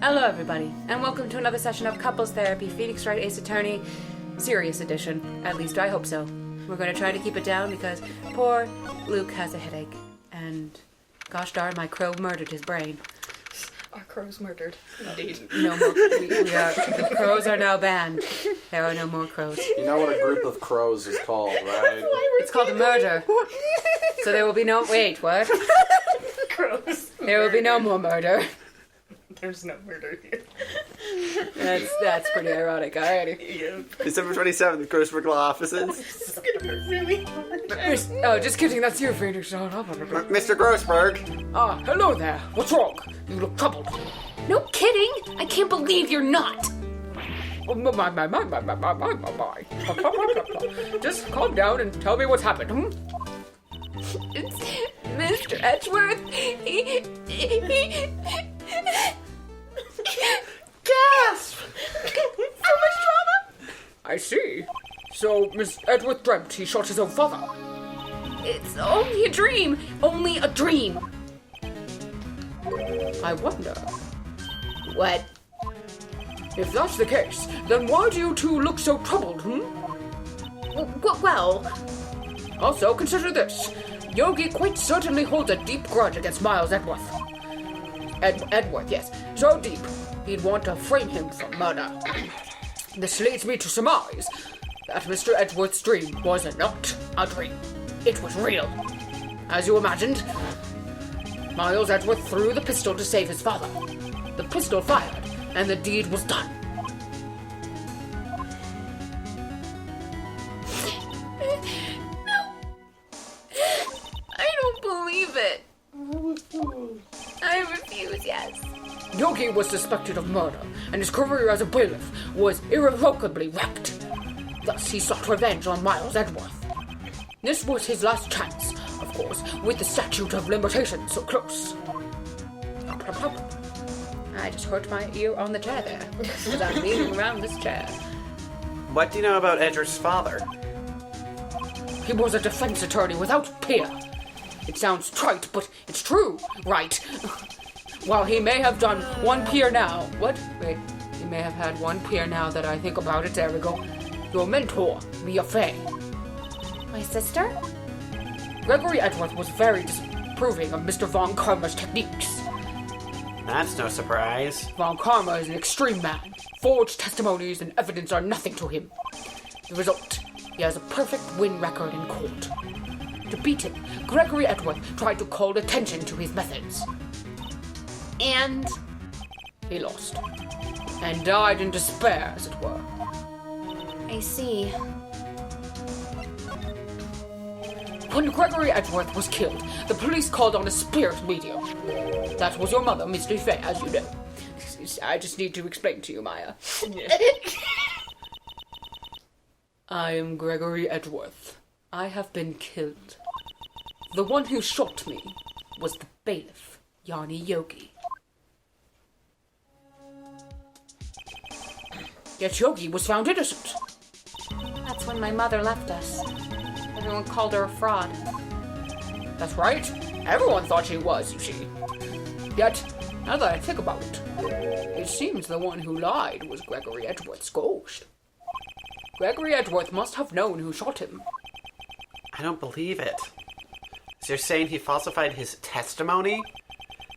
Hello everybody, and welcome to another session of Couples Therapy, Phoenix Wright Ace Attorney, Serious Edition. At least I hope so. We're going to try to keep it down because poor Luke has a headache, and gosh darn, my crow murdered his brain. Our crow's murdered. Indeed. No more. The crows are now banned. There are no more crows. You know what a group of crows is called, right? It's called a murder. So there will be no... Wait, what? Crows. There will be no more murder. There's no murder here. That's pretty ironic, alrighty. Yep. December 27th, Grossberg Law Offices. This is gonna hurt really hard. Oh, just kidding, that's you, Phoenix. Shut up. Mr. Grossberg. Ah, hello there. What's wrong? You look troubled. No kidding. I can't believe you're not. Oh, my. Just calm down and tell me what's happened, It's Mr. Edgeworth. Gasp! So much drama! I see. So, Miss Edgeworth dreamt he shot his own father. It's only a dream. Only a dream. I wonder. What? If that's the case, then why do you two look so troubled, Well... Also, consider this. Yogi quite certainly holds a deep grudge against Miles Edgeworth. Edgeworth, yes. So deep, he'd want to frame him for murder. This leads me to surmise that Mr. Edgeworth's dream was not a dream. It was real. As you imagined, Miles Edgeworth threw the pistol to save his father. The pistol fired, and the deed was done. No. I don't believe it. I refuse, yes. Yogi was suspected of murder, and his career as a bailiff was irrevocably wrecked. Thus, he sought revenge on Miles Edgeworth. This was his last chance, of course, with the statute of limitations so close. I just hurt my ear on the chair there, because I'm leaning around this chair. What do you know about Edgeworth's father? He was a defense attorney without peer. It sounds trite, but it's true, right? While he may have done one peer now... What? Wait. He may have had one peer now that I think about it. There we go. Your mentor, Mia Fey. My sister? Gregory Edgeworth was very disapproving of Mr. Von Karma's techniques. That's no surprise. Von Karma is an extreme man. Forged testimonies and evidence are nothing to him. The result, he has a perfect win record in court. To beat him, Gregory Edgeworth tried to call attention to his methods. And he lost. And died in despair, as it were. I see. When Gregory Edgeworth was killed, the police called on a spirit medium. That was your mother, Miss Fey, as you know. I just need to explain to you, Maya. Yeah. I am Gregory Edgeworth. I have been killed. The one who shot me was the bailiff, Yanni Yogi. Yet Yogi was found innocent. That's when my mother left us. Everyone called her a fraud. That's right. Everyone thought she was, you see. Yet, now that I think about it, it seems the one who lied was Gregory Edgeworth's ghost. Gregory Edgeworth must have known who shot him. I don't believe it. So you're saying he falsified his testimony?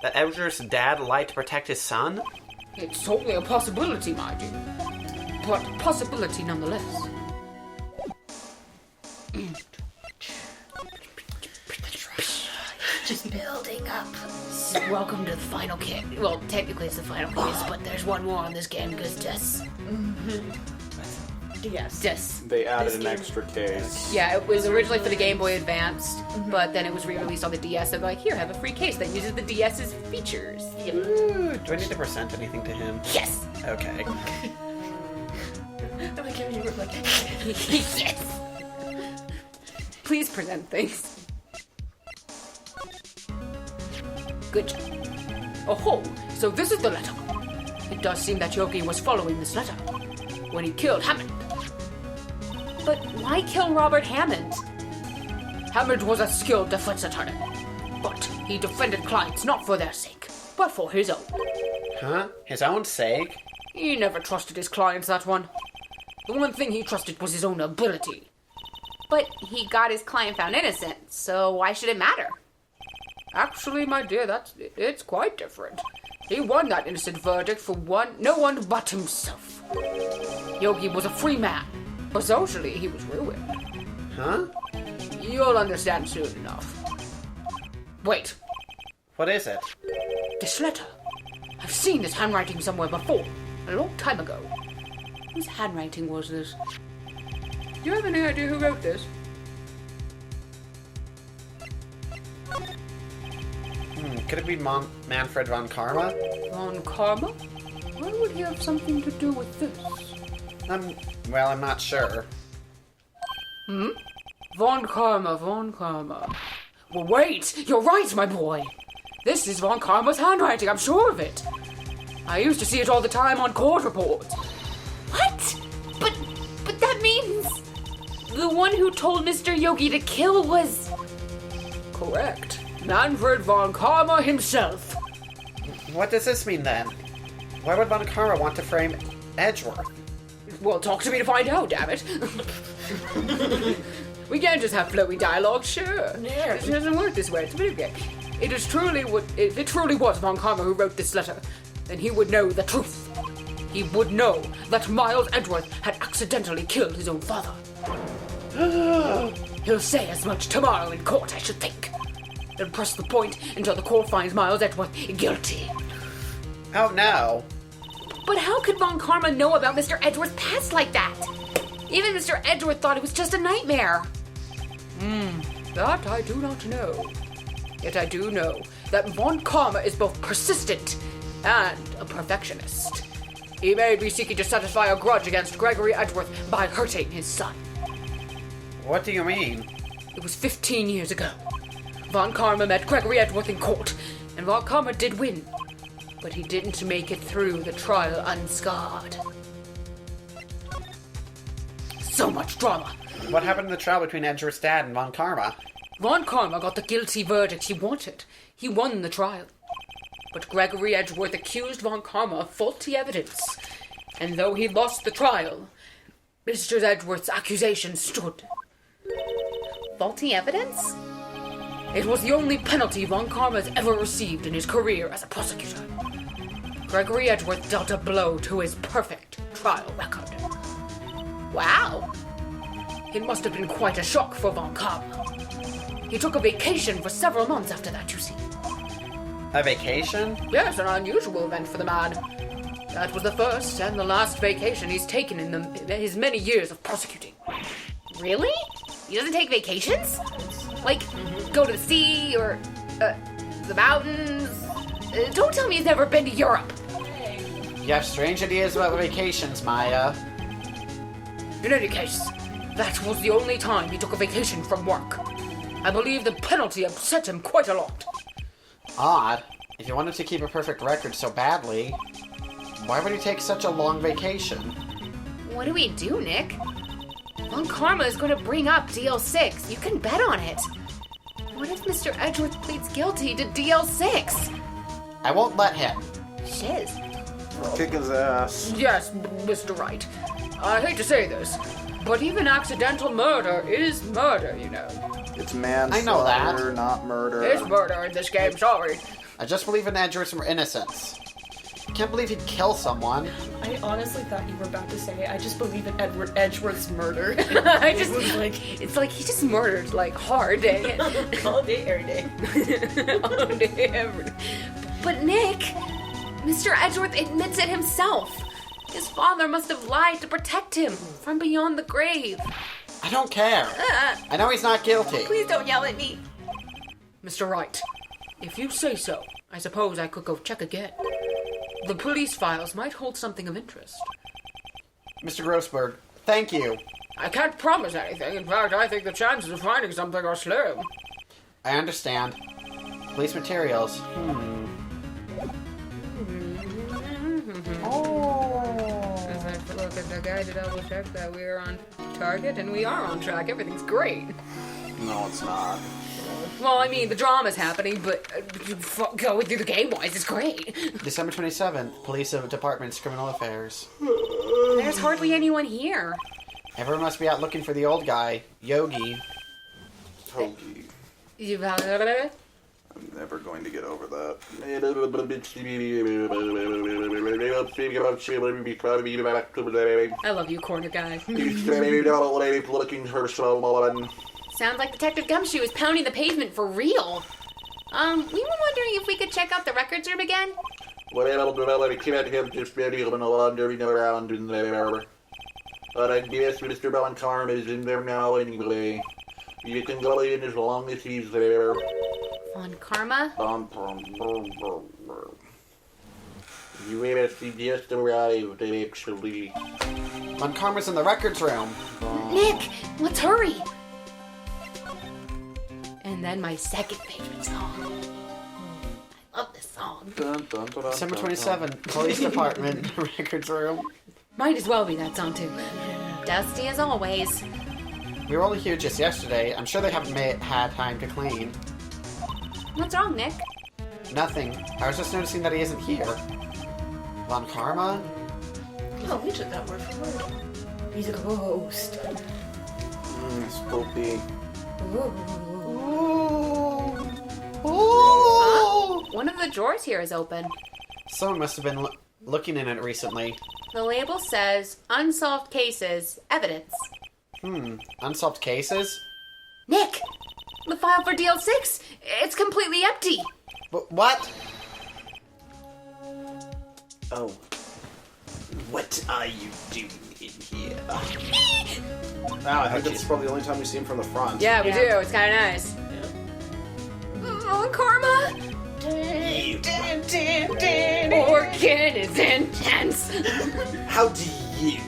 That Edgeworth's dad lied to protect his son? It's only a possibility, mind you. But a possibility nonetheless. Just building up. Welcome to the final case. Well, technically it's the final case, but there's one more on this game because Jess. Yes. Jess. They added This an game- extra case. Yeah, it was originally for the Game Boy Advanced, but then it was re-released on the DS. And they're like, here, have a free case that uses the DS's features. Ooh, do I need to present anything to him? Yes. Okay. I'm like, you were like, Yes. Please present things. Good job. Oh, so this is the letter. It does seem that Yogi was following this letter when he killed Hammond. But why kill Robert Hammond? Hammond was a skilled defense attorney, but he defended clients not for their sake, but for his own. Huh? His own sake? He never trusted his clients, that one. The one thing he trusted was his own ability. But he got his client found innocent, so why should it matter? Actually, my dear, it's quite different. He won that innocent verdict for no one but himself. Yogi was a free man, but socially he was ruined. Huh? You'll understand soon enough. Wait, What is it? this letter. I've seen this handwriting somewhere before, a long time ago. Whose handwriting was this? Do you have any idea who wrote this? Could it be Manfred von Karma? Von Karma? Why would he have something to do with this? Well, I'm not sure. Von Karma. Well, wait! You're right, my boy! This is Von Karma's handwriting, I'm sure of it. I used to see it all the time on court reports. What? But that means the one who told Mr. Yogi to kill was... Correct. Manfred von Karma himself. What does this mean then? Why would von Karma want to frame Edgeworth? Well, talk to me to find out, damn it. We can't just have flowy dialogue, sure. Yeah. It doesn't work this way, it's a video game. If it truly was Von Karma who wrote this letter, then he would know the truth. He would know that Miles Edgeworth had accidentally killed his own father. He'll say as much tomorrow in court, I should think. Then press the point until the court finds Miles Edgeworth guilty. Oh no. But how could Von Karma know about Mr. Edgeworth's past like that? Even Mr. Edgeworth thought it was just a nightmare. That I do not know. Yet I do know that Von Karma is both persistent and a perfectionist. He may be seeking to satisfy a grudge against Gregory Edgeworth by hurting his son. What do you mean? It was 15 years ago. Von Karma met Gregory Edgeworth in court, and Von Karma did win. But he didn't make it through the trial unscarred. So much drama. What happened in the trial between Edgeworth's dad and von Karma? Von Karma got the guilty verdict he wanted. He won the trial. But Gregory Edgeworth accused Von Karma of faulty evidence. And though he lost the trial, Mr. Edgeworth's accusation stood. Faulty evidence? It was the only penalty Von Karma's ever received in his career as a prosecutor. Gregory Edgeworth dealt a blow to his perfect trial record. Wow. It must have been quite a shock for Von Karma. He took a vacation for several months after that, you see. A vacation? Yes, an unusual event for the man. That was the first and the last vacation he's taken in his many years of prosecuting. Really? He doesn't take vacations? Like, go to the sea or the mountains? Don't tell me he's never been to Europe. You have strange ideas about vacations, Maya. In any case, that was the only time he took a vacation from work. I believe the penalty upset him quite a lot. Odd. If you wanted to keep a perfect record so badly, why would he take such a long vacation? What do we do, Nick? Von Karma is going to bring up DL6. You can bet on it. What if Mr. Edgeworth pleads guilty to DL6? I won't let him. Shiz. Kick his ass. Yes, Mr. Wright. I hate to say this, but even accidental murder is murder, you know. It's manslaughter, I know that. not murder. It's murder in this game, sorry. I just believe in Edgeworth's innocence. I can't believe he'd kill someone. I honestly thought you were about to say, I just believe in Edgeworth's murder. It's like he just murdered, like, hard, dang it. All day, every day. All day, every day. But Nick, Mr. Edgeworth admits it himself. His father must have lied to protect him from beyond the grave. I don't care. I know he's not guilty. Please don't yell at me. Mr. Wright, if you say so, I suppose I could go check again. The police files might hold something of interest. Mr. Grossberg, thank you. I can't promise anything. In fact, I think the chances of finding something are slim. I understand. Police materials. Look at the guy to double check that we are on target, and we are on track. Everything's great. No, it's not. Well, I mean, the drama's happening, but going through the game-wise is great. December 27th, Police Department's Criminal Affairs. There's hardly anyone here. Everyone must be out looking for the old guy, Yogi. Togi. I'm never going to get over that. I love you, corner guy. Sounds like Detective Gumshoe is pounding the pavement for real. We were wondering if we could check out the records room again. But I guess Mr. Ballancarm is in there now anyway. You can go in as long as he's there. On Karma? You have just arrived, actually. Von Karma's in the records room. Nick, let's hurry. And then my second favorite song. I love this song. December 27th, Police Department, records room. Might as well be that song, too. Dusty as always. We were only here just yesterday. I'm sure they haven't had time to clean. What's wrong, Nick? Nothing. I was just noticing that he isn't here. Von Karma? Oh, we took that word for word. He's a ghost. Spooky. One of the drawers here is open. Someone must have been looking in it recently. The label says, Unsolved Cases, Evidence. Unsolved cases? Nick! The file for DL6! It's completely empty! What? Oh. What are you doing in here? Wow, I think that's probably the only time we see him from the front. Yeah, we do. It's kind of nice. Oh, Karma! Orchid is intense. How do you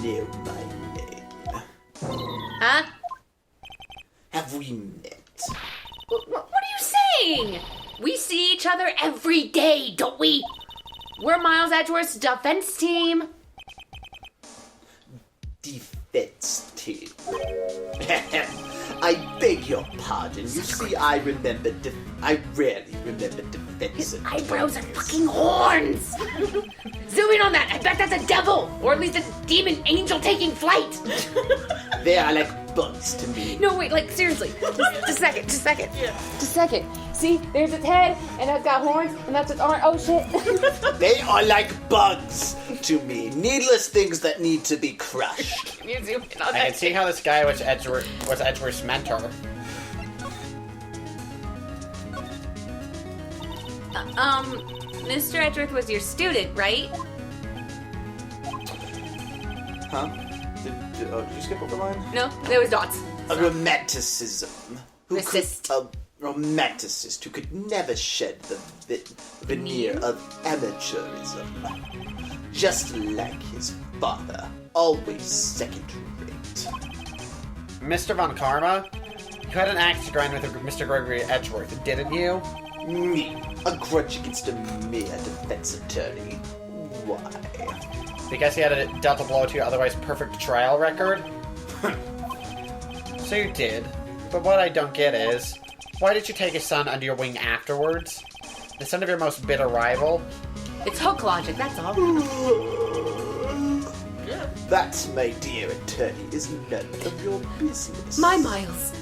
know my name? Huh? Have we met? What are you saying? We see each other every day, don't we? We're Miles Edgeworth's defense team. Defense team. I beg your pardon. You see, I rarely remember defense His eyebrows are fucking horns! Zoom in on that! I bet that's a devil! Or at least a demon angel taking flight! They are like bugs to me. No, wait, like, seriously. Just a second. Just a second. See, there's its head, and that's got horns, and that's its arm. Oh, shit. They are like bugs to me. Needless things that need to be crushed. Can you zoom in on I that? can see how this guy was Edgeworth's mentor. Mr. Edgeworth was your student, right? Huh? Did you skip over line? No, there was dots. A romanticism. Racist. A romanticist who could never shed the veneer of amateurism. Just like his father. Always second rate. Mr. Von Karma, you had an axe to grind with Mr. Gregory Edgeworth, didn't you? Me. A grudge against a mere defense attorney. Why? Because he had dealt a blow to your otherwise perfect trial record? So you did. But what I don't get is, why did you take his son under your wing afterwards? The son of your most bitter rival? It's hook logic, that's all. That, my dear attorney, is none of your business. My Miles.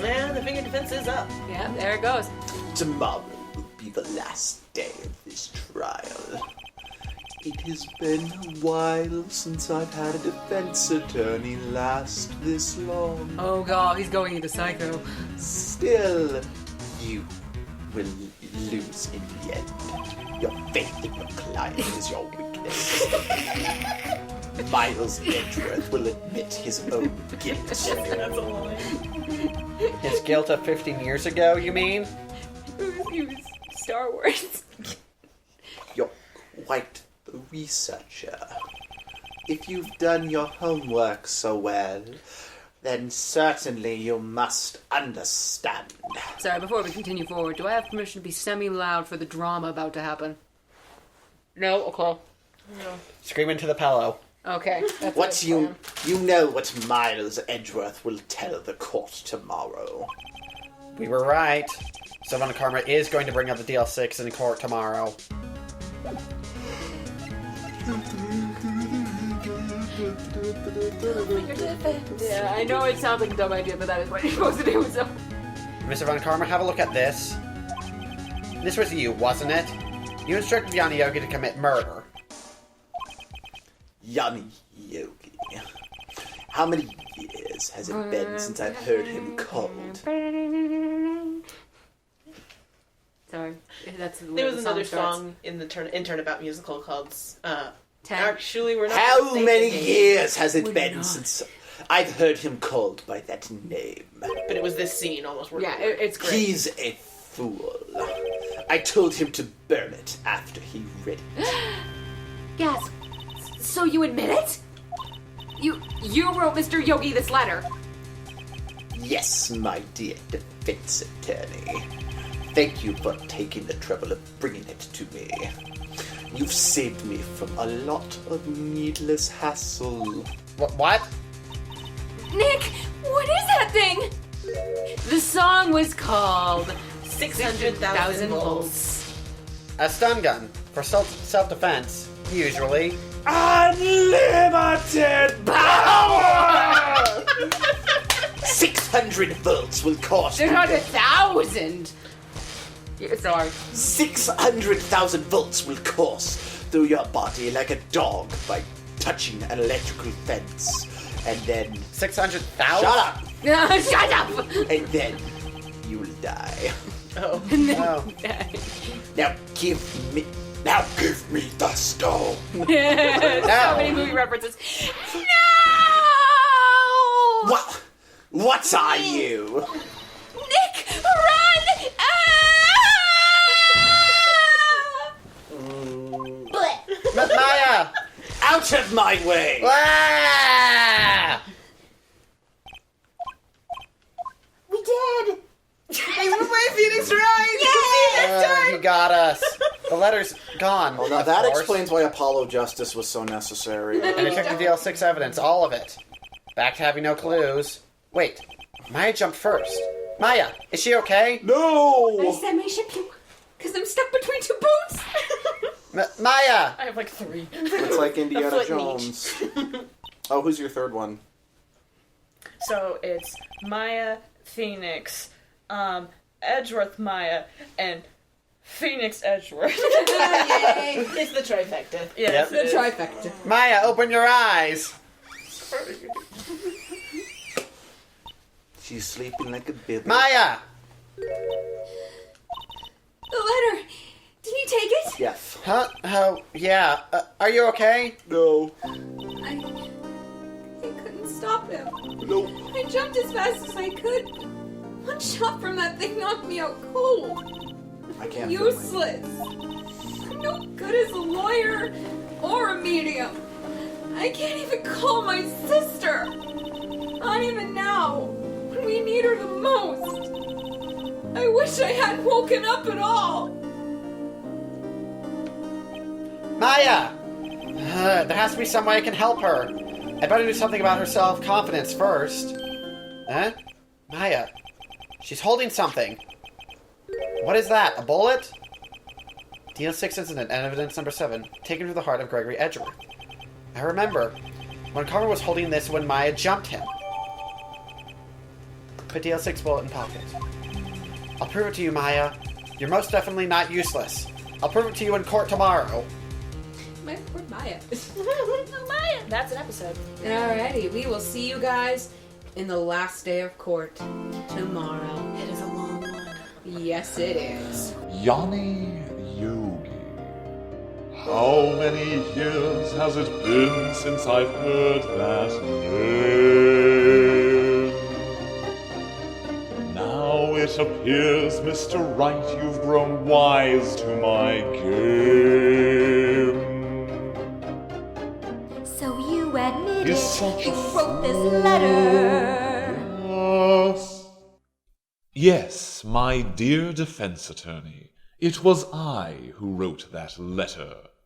Yeah, the finger defense is up. Yeah, there it goes. Tomorrow will be the last day of this trial. It has been a while since I've had a defense attorney last this long. Oh, God, he's going into psycho. Still, you will lose in the end. Your faith in your client is your weakness. Miles Edgeworth will admit his own guilt. That's a line. His guilt of 15 years ago, you mean? He was Star Wars. You're quite the researcher. If you've done your homework so well, then certainly you must understand. Sorry, before we continue forward, do I have permission to be semi-loud for the drama about to happen? No? Okay. No. Scream into the pillow. Okay. That's What a you plan. you know what Miles Edgeworth will tell the court tomorrow. We were right. Sylvan Karma is going to bring up the DL6 in court tomorrow. Yeah, I know it sounds like a dumb idea, but that is what you're supposed to do, so. Mr. Von Karma, have a look at this. This was you, wasn't it? You instructed Yanni Yogi to commit murder. Yanni Yogi. How many years has it been since I've heard him called? Sorry. That's the way There was the another starts. song in the in Turnabout musical called Ten. Actually, we're not. How gonna say many the name, years has it We're been not. since I've heard him called by that name? But it was this scene almost. word Yeah, for word. it's great. He's a fool. I told him to burn it after he read it. Yes. So you admit it? You wrote Mr. Yogi this letter. Yes, my dear defense attorney. Thank you for taking the trouble of bringing it to me. You've saved me from a lot of needless hassle. What? Nick, what is that thing? The song was called 600,000 volts. A stun gun. For self-defense, usually. Unlimited power! 600 volts will cost They're you. not 1,000. Yeah, sorry. 600,000 volts will course through your body like a dog by touching an electrical fence. And then... 600,000? Shut up! Shut up! And then you will die. Oh. Oh. Now give me the stone. So many movie references. No! What are you? Nick, run! Maya! Out of my way! Ah! We did! Phoenix Wright! He got us. The letter's gone. Well, now of that course. explains why Apollo Justice was so necessary. And I took the DL6 evidence, all of it. Back to having no clues. Wait, Maya jumped first. Maya, is she okay? I No! said my ship you, because I'm stuck between two boats. Maya! I have like 3. It's like Indiana foot in Jones. Oh, who's your third one? So it's Maya, Phoenix, Edgeworth Maya, and Phoenix Edgeworth. It's the trifecta. Yes, Yep. it is. Trifecta. Maya, open your eyes! She's sleeping like a baby. Maya! The letter. Did he take it? Yes. Huh? Oh, yeah. Are you okay? No. I couldn't stop him. Nope. I jumped as fast as I could. One shot from that thing knocked me out cold. I can't feel my... Useless. I'm no good as a lawyer or a medium. I can't even call my sister. Not even now, when we need her the most. I wish I hadn't woken up at all. Maya! There has to be some way I can help her. I better do something about her self-confidence first. Huh? Maya. She's holding something. What is that? A bullet? DL6 incident and evidence number 7. Taken to the heart of Gregory Edgeworth. I remember. When Carver was holding this when Maya jumped him. Put DL6 bullet in pocket. I'll prove it to you, Maya. You're most definitely not useless. I'll prove it to you in court tomorrow. My poor Maya. Maya. That's an episode. Alrighty, we will see you guys in the last day of court tomorrow. It is a long one. Yes, it is. Yanni Yogi. How many years has it been since I've heard that name? Now it appears, Mr. Wright, you've grown wise to my game. So you admitted Is such you a wrote this letter. Yes. Yes, my dear defense attorney. It was I who wrote that letter.